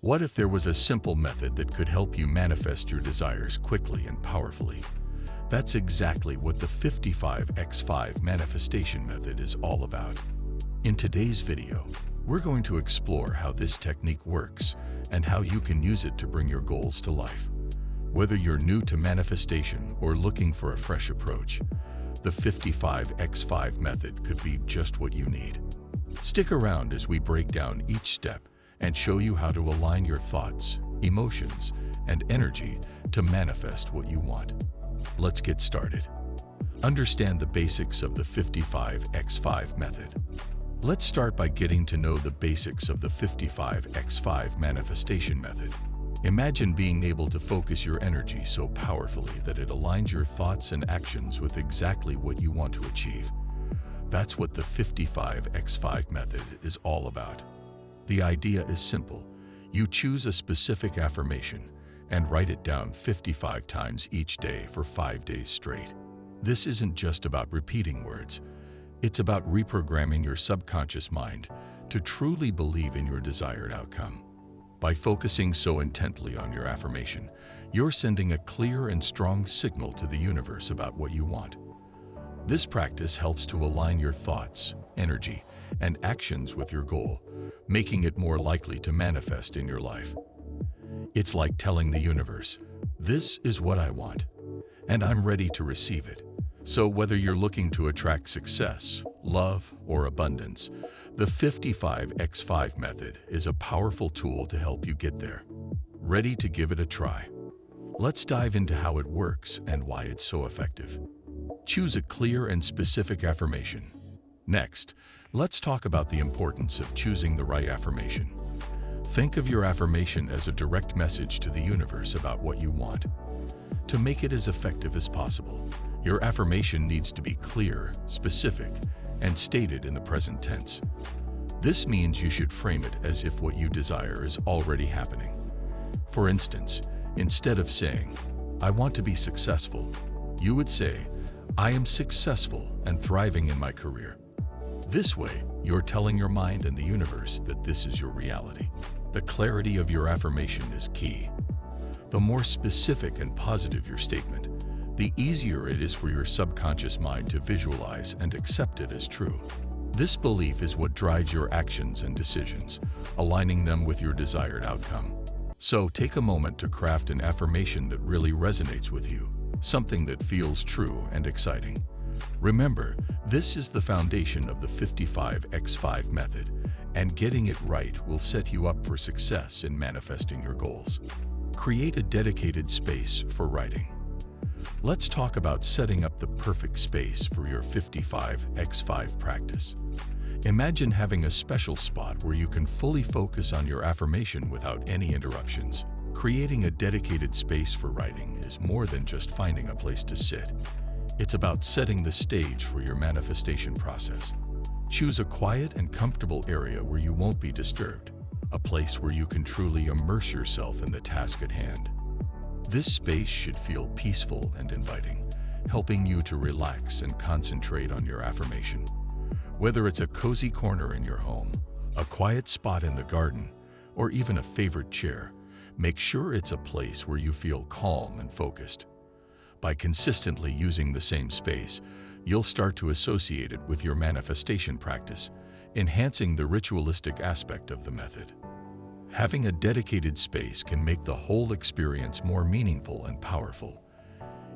What if there was a simple method that could help you manifest your desires quickly and powerfully? That's exactly what the 55x5 manifestation method is all about. In today's video, we're going to explore how this technique works and how you can use it to bring your goals to life. Whether you're new to manifestation or looking for a fresh approach, the 55x5 method could be just what you need. Stick around as we break down each step and show you how to align your thoughts, emotions, and energy to manifest what you want. Let's get started. Understand the basics of the 55x5 method. Let's start by getting to know the basics of the 55x5 manifestation method. Imagine being able to focus your energy so powerfully that it aligns your thoughts and actions with exactly what you want to achieve. That's what the 55x5 method is all about. The idea is simple. You choose a specific affirmation and write it down 55 times each day for 5 days straight. This isn't just about repeating words. It's about reprogramming your subconscious mind to truly believe in your desired outcome. By focusing so intently on your affirmation, you're sending a clear and strong signal to the universe about what you want. This practice helps to align your thoughts, energy, and actions with your goal, making it more likely to manifest in your life. It's like telling the universe, "This is what I want, and I'm ready to receive it." So whether you're looking to attract success, love, or abundance, the 55x5 method is a powerful tool to help you get there. Ready to give it a try? Let's dive into how it works and why it's so effective. Choose a clear and specific affirmation. Next, let's talk about the importance of choosing the right affirmation. Think of your affirmation as a direct message to the universe about what you want. To make it as effective as possible, your affirmation needs to be clear, specific, and stated in the present tense. This means you should frame it as if what you desire is already happening. For instance, instead of saying, "I want to be successful," you would say, "I am successful and thriving in my career." This way, you're telling your mind and the universe that this is your reality. The clarity of your affirmation is key. The more specific and positive your statement, the easier it is for your subconscious mind to visualize and accept it as true. This belief is what drives your actions and decisions, aligning them with your desired outcome. So take a moment to craft an affirmation that really resonates with you, something that feels true and exciting. Remember, this is the foundation of the 55x5 method, and getting it right will set you up for success in manifesting your goals. Create a dedicated space for writing. Let's talk about setting up the perfect space for your 55x5 practice. Imagine having a special spot where you can fully focus on your affirmation without any interruptions. Creating a dedicated space for writing is more than just finding a place to sit. It's about setting the stage for your manifestation process. Choose a quiet and comfortable area where you won't be disturbed, a place where you can truly immerse yourself in the task at hand. This space should feel peaceful and inviting, helping you to relax and concentrate on your affirmation. Whether it's a cozy corner in your home, a quiet spot in the garden, or even a favorite chair, make sure it's a place where you feel calm and focused. By consistently using the same space, you'll start to associate it with your manifestation practice, enhancing the ritualistic aspect of the method. Having a dedicated space can make the whole experience more meaningful and powerful.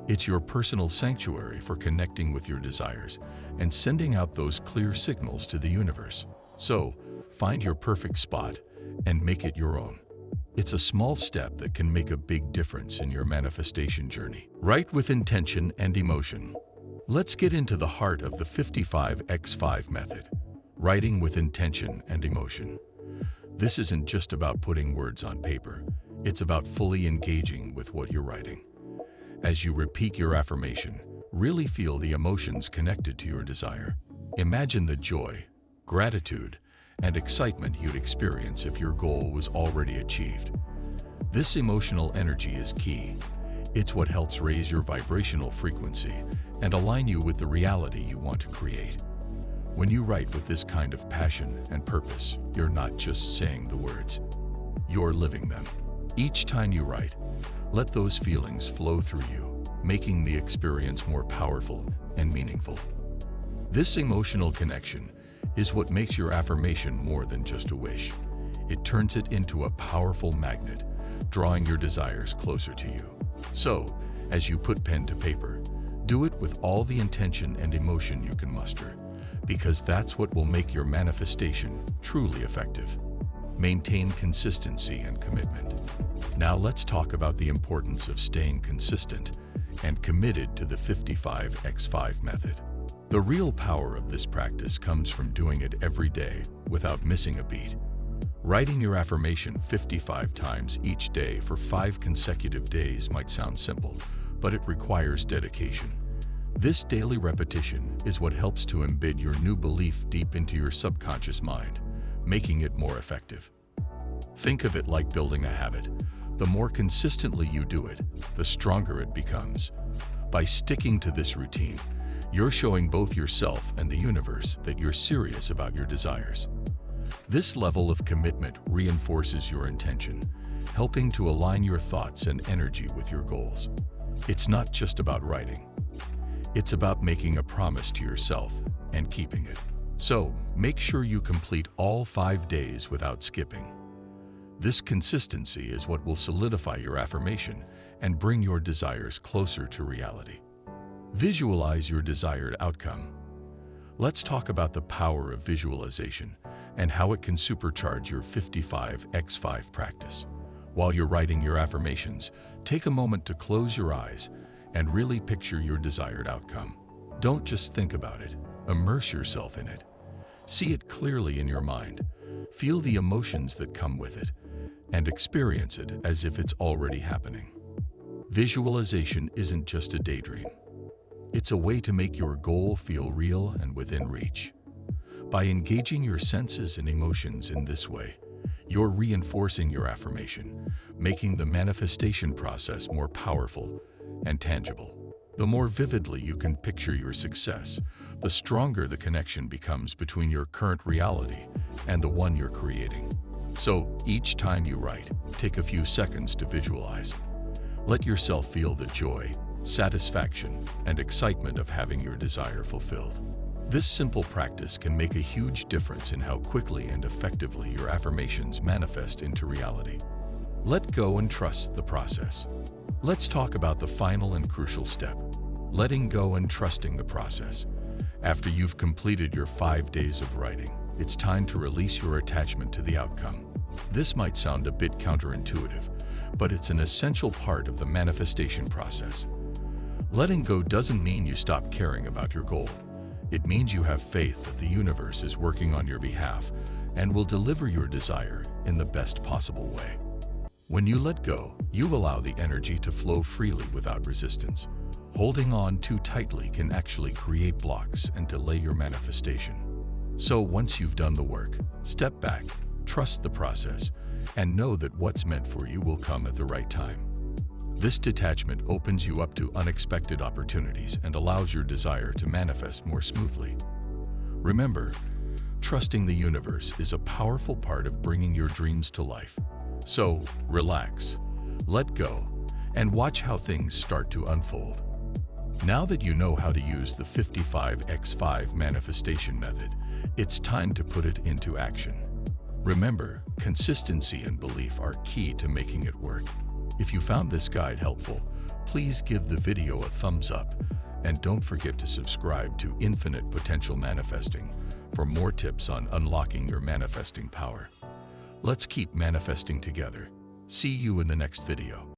It's your personal sanctuary for connecting with your desires and sending out those clear signals to the universe. So, find your perfect spot and make it your own. It's a small step that can make a big difference in your manifestation journey. Write with intention and emotion. Let's get into the heart of the 55x5 method, writing with intention and emotion. This isn't just about putting words on paper. It's about fully engaging with what you're writing. As you repeat your affirmation, really feel the emotions connected to your desire. Imagine the joy, gratitude, and excitement you'd experience if your goal was already achieved. This emotional energy is key. It's what helps raise your vibrational frequency and align you with the reality you want to create. When you write with this kind of passion and purpose, you're not just saying the words. you're living them. Each time you write, let those feelings flow through you, making the experience more powerful and meaningful. This emotional connection is what makes your affirmation more than just a wish. It turns it into a powerful magnet, drawing your desires closer to you. So, as you put pen to paper, do it with all the intention and emotion you can muster, because that's what will make your manifestation truly effective. Maintain consistency and commitment. Now let's talk about the importance of staying consistent and committed to the 55x5 method. The real power of this practice comes from doing it every day without missing a beat. Writing your affirmation 55 times each day for 5 consecutive days might sound simple, but it requires dedication. This daily repetition is what helps to embed your new belief deep into your subconscious mind, making it more effective. Think of it like building a habit. The more consistently you do it, the stronger it becomes. By sticking to this routine, you're showing both yourself and the universe that you're serious about your desires. This level of commitment reinforces your intention, helping to align your thoughts and energy with your goals. It's not just about writing. It's about making a promise to yourself and keeping it. So, make sure you complete all 5 days without skipping. This consistency is what will solidify your affirmation and bring your desires closer to reality. Visualize your desired outcome. Let's talk about the power of visualization and how it can supercharge your 55x5 practice. While you're writing your affirmations, take a moment to close your eyes and really picture your desired outcome. Don't just think about it, immerse yourself in it. See it clearly in your mind. Feel the emotions that come with it, and experience it as if it's already happening. Visualization isn't just a daydream. It's a way to make your goal feel real and within reach. By engaging your senses and emotions in this way, you're reinforcing your affirmation, making the manifestation process more powerful and tangible. The more vividly you can picture your success, the stronger the connection becomes between your current reality and the one you're creating. So, each time you write, take a few seconds to visualize. Let yourself feel the joy, satisfaction, and excitement of having your desire fulfilled. This simple practice can make a huge difference in how quickly and effectively your affirmations manifest into reality. Let go and trust the process. Let's talk about the final and crucial step, letting go and trusting the process. After you've completed your 5 days of writing, it's time to release your attachment to the outcome. This might sound a bit counterintuitive, but it's an essential part of the manifestation process. Letting go doesn't mean you stop caring about your goal. It means you have faith that the universe is working on your behalf and will deliver your desire in the best possible way. When you let go, you allow the energy to flow freely without resistance. Holding on too tightly can actually create blocks and delay your manifestation. So once you've done the work, step back, trust the process, and know that what's meant for you will come at the right time. This detachment opens you up to unexpected opportunities and allows your desire to manifest more smoothly. Remember, trusting the universe is a powerful part of bringing your dreams to life. So, relax, let go, and watch how things start to unfold. Now that you know how to use the 55x5 manifestation method, it's time to put it into action. Remember, consistency and belief are key to making it work. If you found this guide helpful, please give the video a thumbs up, and don't forget to subscribe to Infinite Potential Manifesting for more tips on unlocking your manifesting power. Let's keep manifesting together. See you in the next video.